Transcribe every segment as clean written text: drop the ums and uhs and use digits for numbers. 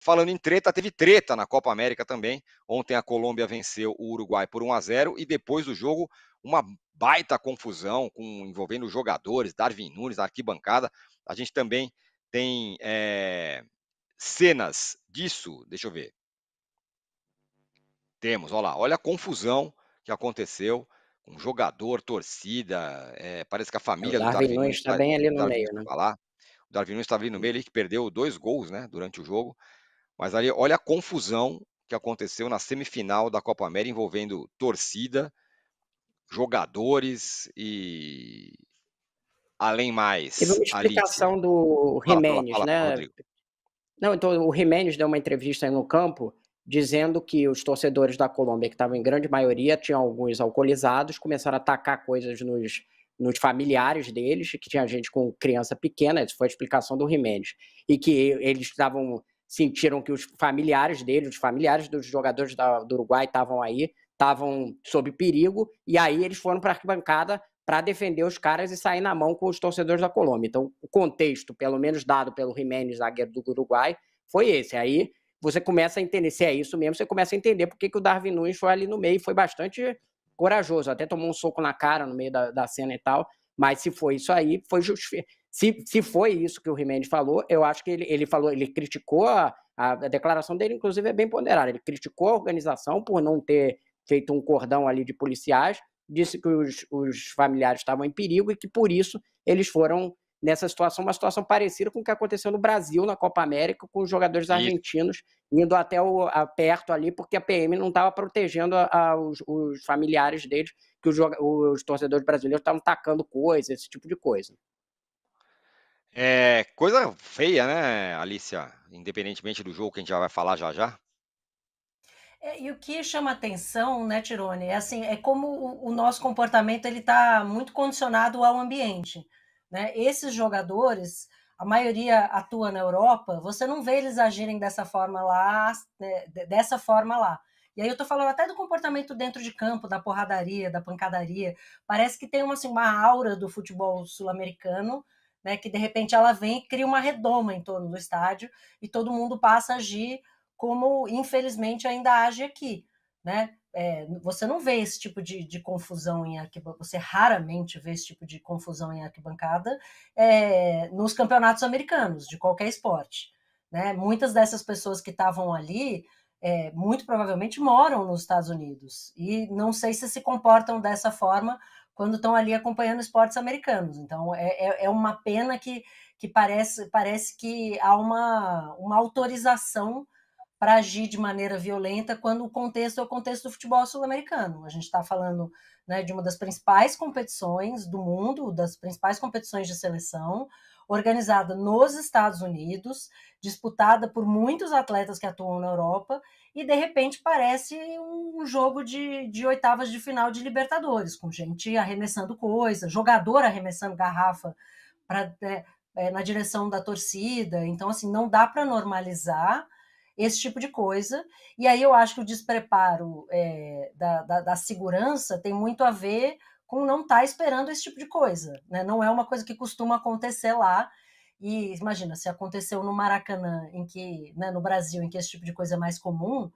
falando em treta, teve treta na Copa América também. Ontem a Colômbia venceu o Uruguai por 1-0 e depois do jogo uma baita confusão envolvendo jogadores, Darwin Núñez na arquibancada. A gente também tem cenas disso. Deixa eu ver. Temos, olha lá, olha a confusão que aconteceu com jogador, torcida, parece que a O família do Darwin Darwin Núñez Núñez está bem ali no meio, né? está lá. O Darwin Núñez estava ali no meio, ele que perdeu 2 gols, né, durante o jogo. Mas ali, olha a confusão que aconteceu na semifinal da Copa América envolvendo torcida, jogadores e além Teve mais, uma Alicia. explicação do Giménez, Fala, né? Rodrigo. Não, então o Giménez deu uma entrevista aí no campo dizendo que os torcedores da Colômbia, que estavam em grande maioria, tinham alguns alcoolizados, começaram a atacar coisas nos familiares deles, que tinha gente com criança pequena, essa foi a explicação do Giménez, e que eles sentiram que os familiares deles, os familiares dos jogadores do Uruguai estavam sob perigo, e aí eles foram para a arquibancada para defender os caras e sair na mão com os torcedores da Colômbia. Então, o contexto, pelo menos dado pelo Giménez, zagueiro do Uruguai, foi esse. Aí você começa a entender, se é isso mesmo, você começa a entender por que o Darwin Núñez foi ali no meio e foi bastante corajoso. Até tomou um soco na cara no meio da cena e tal, mas se foi isso aí, foi justificado. Se foi isso que o Giménez falou, eu acho que ele criticou a declaração dele, inclusive, é bem ponderada. Ele criticou a organização por não ter feito um cordão ali de policiais, disse que os familiares estavam em perigo e que, por isso, eles foram nessa situação, uma situação parecida com o que aconteceu no Brasil, na Copa América, com os jogadores argentinos indo até perto ali, porque a PM não estava protegendo os familiares deles, que os torcedores brasileiros estavam tacando coisas, esse tipo de coisa. É coisa feia, né, Alicia? Independentemente do jogo que a gente já vai falar já já. E o que chama atenção, né, Tirone, é assim, é como o nosso comportamento ele está muito condicionado ao ambiente, né? Esses jogadores, a maioria atua na Europa, você não vê eles agirem dessa forma lá, né, dessa forma lá. E aí eu tô falando até do comportamento dentro de campo, da porradaria, da pancadaria. Parece que tem uma aura do futebol sul-americano, né, que de repente ela vem e cria uma redoma em torno do estádio e todo mundo passa a agir como infelizmente ainda age aqui, né? Você não vê esse tipo de confusão em arquibancada, você raramente vê esse tipo de confusão em arquibancada nos campeonatos americanos, de qualquer esporte, né? Muitas dessas pessoas que estavam ali, muito provavelmente moram nos Estados Unidos, e não sei se comportam dessa forma quando estão ali acompanhando esportes americanos. Então, é uma pena que parece que há uma autorização para agir de maneira violenta quando o contexto é o contexto do futebol sul-americano. A gente está falando, né, de uma das principais competições do mundo, das principais competições de seleção, organizada nos Estados Unidos, disputada por muitos atletas que atuam na Europa, e de repente parece um jogo de oitavas de final de Libertadores, com gente arremessando coisa, jogador arremessando garrafa na direção da torcida. Então, assim, não dá para normalizar esse tipo de coisa. E aí eu acho que o despreparo da segurança tem muito a ver com não estar esperando esse tipo de coisa, né? Não é uma coisa que costuma acontecer lá. E imagina, se aconteceu no Maracanã, né, no Brasil, em que esse tipo de coisa é mais comum,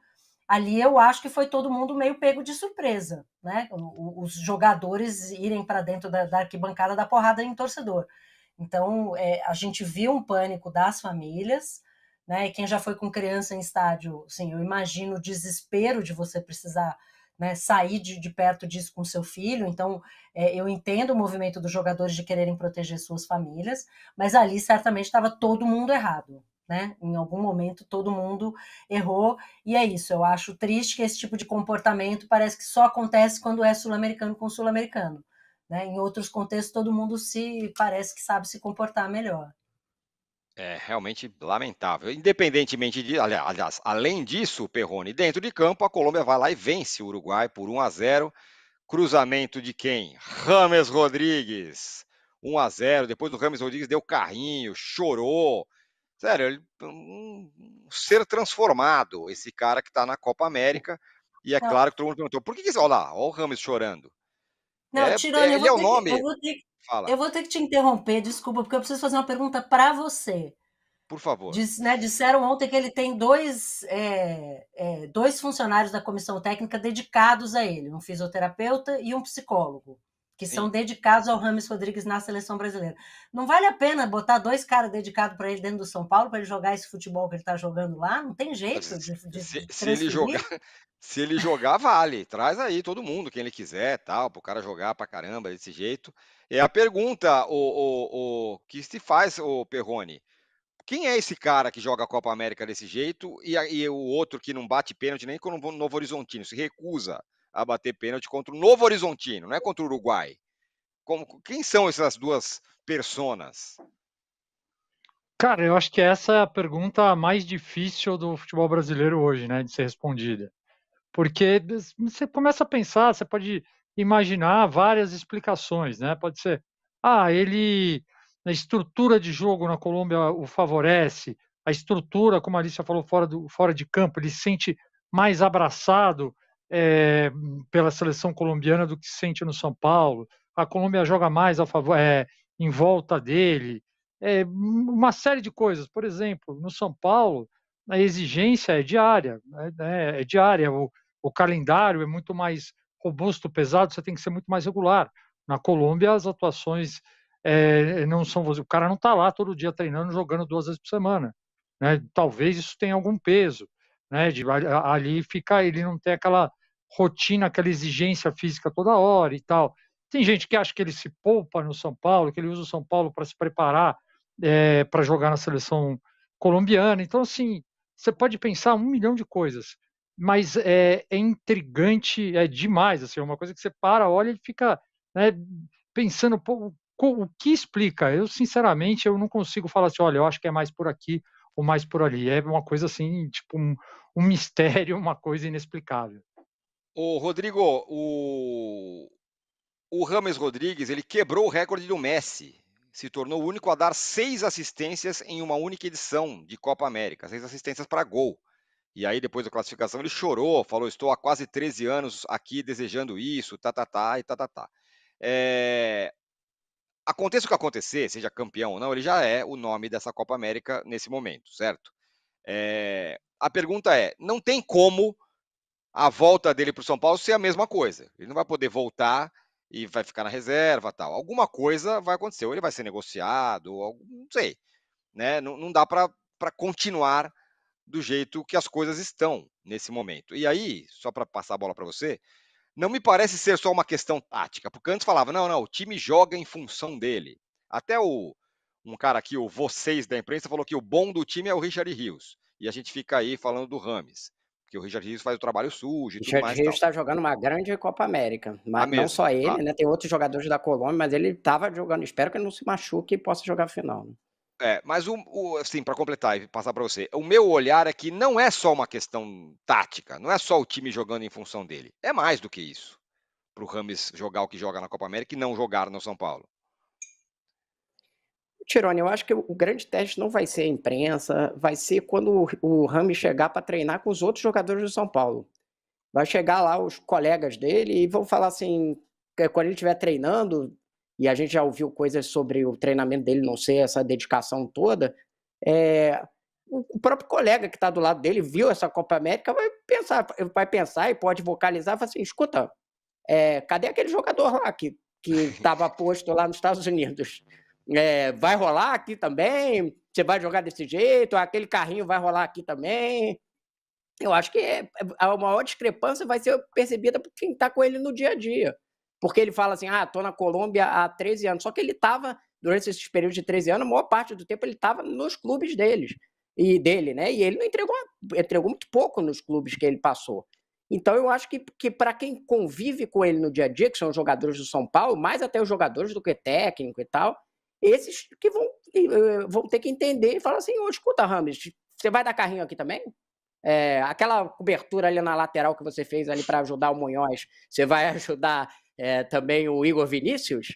ali eu acho que foi todo mundo meio pego de surpresa, né? Os jogadores irem para dentro da arquibancada da porrada em torcedor. Então, a gente viu um pânico das famílias, né? E quem já foi com criança em estádio, assim, eu imagino o desespero de você precisar, né, sair de perto disso com seu filho. Então, eu entendo o movimento dos jogadores de quererem proteger suas famílias, mas ali certamente estava todo mundo errado, né? Em algum momento todo mundo errou, e é isso. Eu acho triste que esse tipo de comportamento parece que só acontece quando é sul-americano com sul-americano, né? Em outros contextos todo mundo parece que sabe se comportar melhor. É realmente lamentável. Independentemente de, aliás, além disso, Perrone, dentro de campo, a Colômbia vai lá e vence o Uruguai por 1-0. Cruzamento de quem? James Rodrigues. 1-0. Depois do James Rodrigues deu carrinho, chorou. Sério, um ser transformado, esse cara que está na Copa América. E é Não, claro que todo mundo perguntou, por que olha lá, olha o James chorando. não, Tirone, Ele é o nome. eu Fala. vou ter que te interromper, desculpa, porque eu preciso fazer uma pergunta para você. Por favor. Disseram ontem que ele tem dois funcionários da comissão técnica dedicados a ele, um fisioterapeuta e um psicólogo, que são dedicados ao Rames Rodrigues na seleção brasileira. Não vale a pena botar 2 caras dedicados para ele dentro do São Paulo, para ele jogar esse futebol que ele está jogando lá? Não tem jeito de se ele jogar, vale. Traz aí todo mundo, quem ele quiser, tal, para o cara jogar para caramba desse jeito. É a pergunta o que se faz, o Perrone. Quem é esse cara que joga a Copa América desse jeito e o outro que não bate pênalti nem com o Novo Horizontino, se recusa a bater pênalti contra o Novo Horizontino, não é contra o Uruguai? Quem são essas duas personas? Cara, eu acho que essa é a pergunta mais difícil do futebol brasileiro hoje, né, de ser respondida. Porque você começa a pensar, você pode imaginar várias explicações, né? Pode ser, a estrutura de jogo na Colômbia o favorece, a estrutura, como a Alicia falou, fora de campo, ele se sente mais abraçado pela seleção colombiana do que se sente no São Paulo. A Colômbia joga mais em volta dele. Uma série de coisas. Por exemplo, no São Paulo, a exigência é diária. É diária. O calendário é muito mais robusto, pesado, você tem que ser muito mais regular. Na Colômbia, as atuações não são... O cara não está lá todo dia treinando, jogando 2 vezes por semana. Né? Talvez isso tenha algum peso. Né? Ali ele não tem aquela rotina, aquela exigência física toda hora e tal. Tem gente que acha que ele se poupa no São Paulo, que ele usa o São Paulo para se preparar para jogar na seleção colombiana. Então, assim, você pode pensar 1 milhão de coisas, mas é intrigante, é demais, assim, é uma coisa que você olha e fica, né, pensando, pô, o que explica? Eu, sinceramente, eu não consigo falar assim, olha, eu acho que é mais por aqui ou mais por ali. É uma coisa assim, tipo um mistério, uma coisa inexplicável. Ô, Rodrigo, o Rames Rodrigues, ele quebrou o recorde do Messi. Se tornou o único a dar 6 assistências em uma única edição de Copa América. 6 assistências para gol. E aí, depois da classificação, ele chorou, falou, estou há quase 13 anos aqui desejando isso, e tá. Aconteça o que acontecer, seja campeão ou não, ele já é o nome dessa Copa América nesse momento, certo? A pergunta é, não tem como a volta dele para o São Paulo ser a mesma coisa. Ele não vai poder voltar e vai ficar na reserva, tal. Alguma coisa vai acontecer, ou ele vai ser negociado, ou não sei, né? Não dá para continuar do jeito que as coisas estão nesse momento. E aí, só para passar a bola para você, não me parece ser só uma questão tática, porque antes falava, não, o time joga em função dele. Até um cara aqui, o vocês da imprensa, falou que o bom do time é o Richard Rios. E a gente fica aí falando do Rames, porque o Richard Rios faz o trabalho sujo e tudo mais. Richard Rios está jogando uma grande Copa América, mas não mesmo, só ele, claro. né? Tem outros jogadores da Colômbia, mas ele estava jogando. Espero que ele não se machuque e possa jogar a final. Né? Mas assim, para completar e passar para você, o meu olhar é que não é só uma questão tática, não é só o time jogando em função dele, é mais do que isso, para o Rames jogar o que joga na Copa América e não jogar no São Paulo. Tirone, eu acho que o grande teste não vai ser a imprensa, vai ser quando o Rames chegar para treinar com os outros jogadores do São Paulo. Vai chegar lá os colegas dele e vão falar assim, quando ele estiver treinando, e a gente já ouviu coisas sobre o treinamento dele não ser essa dedicação toda, o próprio colega que está do lado dele viu essa Copa América, vai pensar e pode vocalizar e falar assim, escuta, cadê aquele jogador lá que estava posto lá nos Estados Unidos? Vai rolar aqui também? Você vai jogar desse jeito? Aquele carrinho vai rolar aqui também? Eu acho que a maior discrepância vai ser percebida por quem está com ele no dia a dia. Porque ele fala assim, estou na Colômbia há 13 anos. Só que ele estava, durante esses períodos de 13 anos, a maior parte do tempo ele estava nos clubes dele, né? E ele não entregou muito pouco nos clubes que ele passou. Então eu acho que para quem convive com ele no dia a dia, que são os jogadores do São Paulo, mais até os jogadores do que técnico e tal, esses que vão ter que entender e falar assim, escuta, Rames, você vai dar carrinho aqui também? Aquela cobertura ali na lateral que você fez ali para ajudar o Munhoz, você vai ajudar também o Igor Vinícius?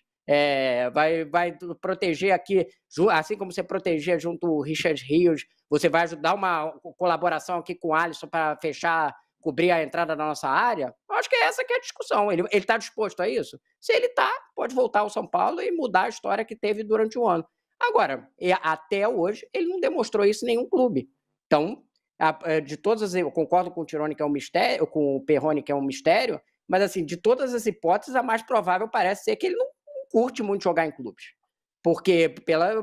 Vai proteger aqui, assim como você protegia junto o Richard Rios, você vai ajudar uma colaboração aqui com o Alisson para cobrir a entrada da nossa área? Eu acho que essa que é a discussão. Ele está disposto a isso? Se ele está, pode voltar ao São Paulo e mudar a história que teve durante o ano. Agora, até hoje, ele não demonstrou isso em nenhum clube. Então, de todas eu concordo com o Tironi que é um mistério, com o Perrone que é um mistério, mas assim, de todas as hipóteses, a mais provável parece ser que ele não curte muito jogar em clubes. Porque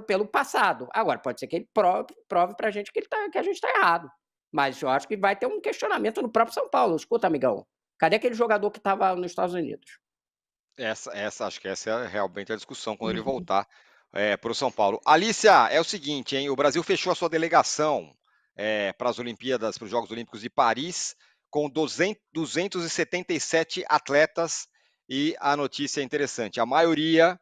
pelo passado. Agora, pode ser que ele prove pra gente que a gente está errado. Mas eu acho que vai ter um questionamento no próprio São Paulo. Escuta, amigão, cadê aquele jogador que estava nos Estados Unidos? Acho que essa é realmente a discussão quando ele voltar para o São Paulo. Alícia, é o seguinte, hein? O Brasil fechou a sua delegação para as Olimpíadas, para os Jogos Olímpicos de Paris, com 277 atletas, e a notícia é interessante, a maioria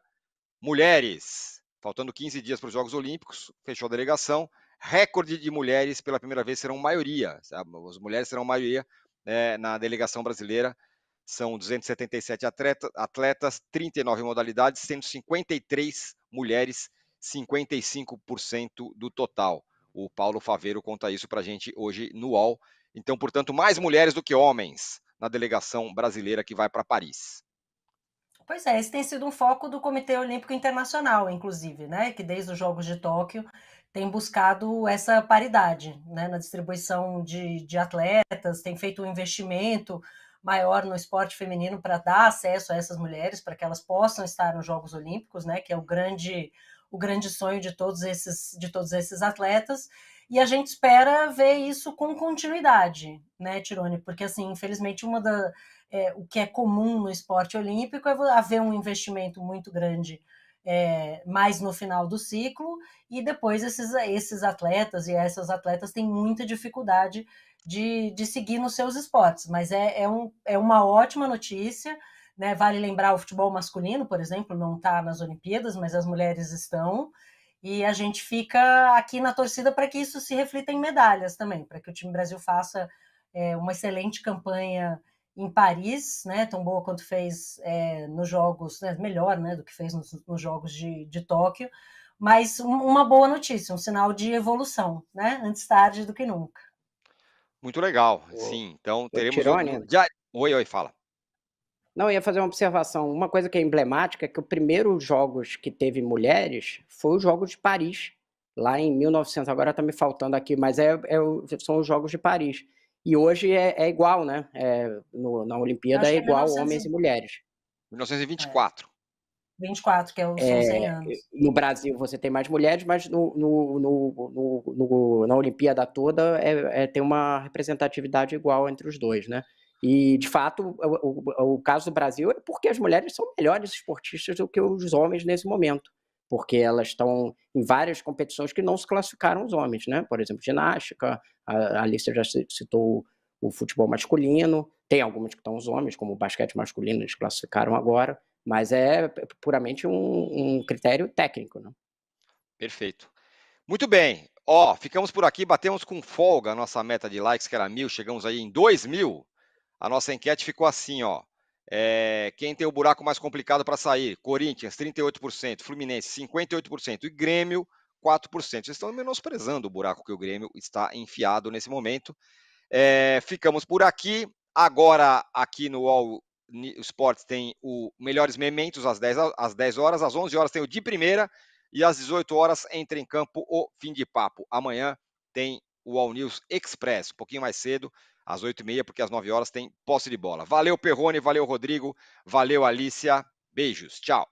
mulheres. Faltando 15 dias para os Jogos Olímpicos, fechou a delegação, recorde de mulheres, pela primeira vez serão maioria, sabe? As mulheres serão maioria na delegação brasileira. São 277 atletas, 39 modalidades, sendo 53 mulheres, 55% do total. O Paulo Faveiro conta isso para a gente hoje no UOL. Então, portanto, mais mulheres do que homens na delegação brasileira que vai para Paris. Pois é, esse tem sido um foco do Comitê Olímpico Internacional, inclusive, né? Que desde os Jogos de Tóquio tem buscado essa paridade, né, na distribuição de atletas, tem feito um investimento maior no esporte feminino para dar acesso a essas mulheres, para que elas possam estar nos Jogos Olímpicos, né, que é o grande sonho de todos esses atletas. E a gente espera ver isso com continuidade, né, Tironi? Porque, assim, infelizmente, o que é comum no esporte olímpico é haver um investimento muito grande mais no final do ciclo, e depois esses atletas e essas atletas têm muita dificuldade de seguir nos seus esportes, mas é uma ótima notícia, né? Vale lembrar, o futebol masculino, por exemplo, não está nas Olimpíadas, mas as mulheres estão, e a gente fica aqui na torcida para que isso se reflita em medalhas também, para que o time Brasil faça uma excelente campanha em Paris, né, tão boa quanto fez nos Jogos, né, melhor, né, do que fez nos Jogos de Tóquio, mas uma boa notícia, um sinal de evolução, né, antes tarde do que nunca. Muito legal, sim. Então teremos Tironi, Oi, fala. não, eu ia fazer uma observação. Uma coisa que é emblemática é que o primeiro Jogos que teve mulheres foi os Jogos de Paris, lá em 1900. Agora está me faltando aqui, mas são os Jogos de Paris. E hoje é igual, né? Na Olimpíada Acho é que é igual homens e mulheres. 1924. 24, que são 100 anos. No Brasil você tem mais mulheres, mas na Olimpíada toda tem uma representatividade igual entre os dois, né? E, de fato, o caso do Brasil é porque as mulheres são melhores esportistas do que os homens nesse momento, porque elas estão em várias competições que não se classificaram os homens, né? Por exemplo, ginástica, a Alicia já citou o futebol masculino, tem algumas que estão os homens, como o basquete masculino, eles classificaram agora, mas é puramente um critério técnico, né? Perfeito. Muito bem. Ficamos por aqui, batemos com folga a nossa meta de likes, que era 1.000, chegamos aí em 2.000. A nossa enquete ficou assim, quem tem o buraco mais complicado para sair? Corinthians, 38%, Fluminense, 58% e Grêmio, 4%. Vocês estão menosprezando o buraco que o Grêmio está enfiado nesse momento. Ficamos por aqui. Agora, aqui no UOL Sports tem o Melhores Mementos às 10 horas, às 11 horas tem o De Primeira e às 18 horas entra em campo o Fim de Papo. Amanhã tem o All News Express, um pouquinho mais cedo, às 8h30, porque às 9 horas tem posse de bola. Valeu, Perrone, valeu, Rodrigo, valeu, Alícia. Beijos, tchau.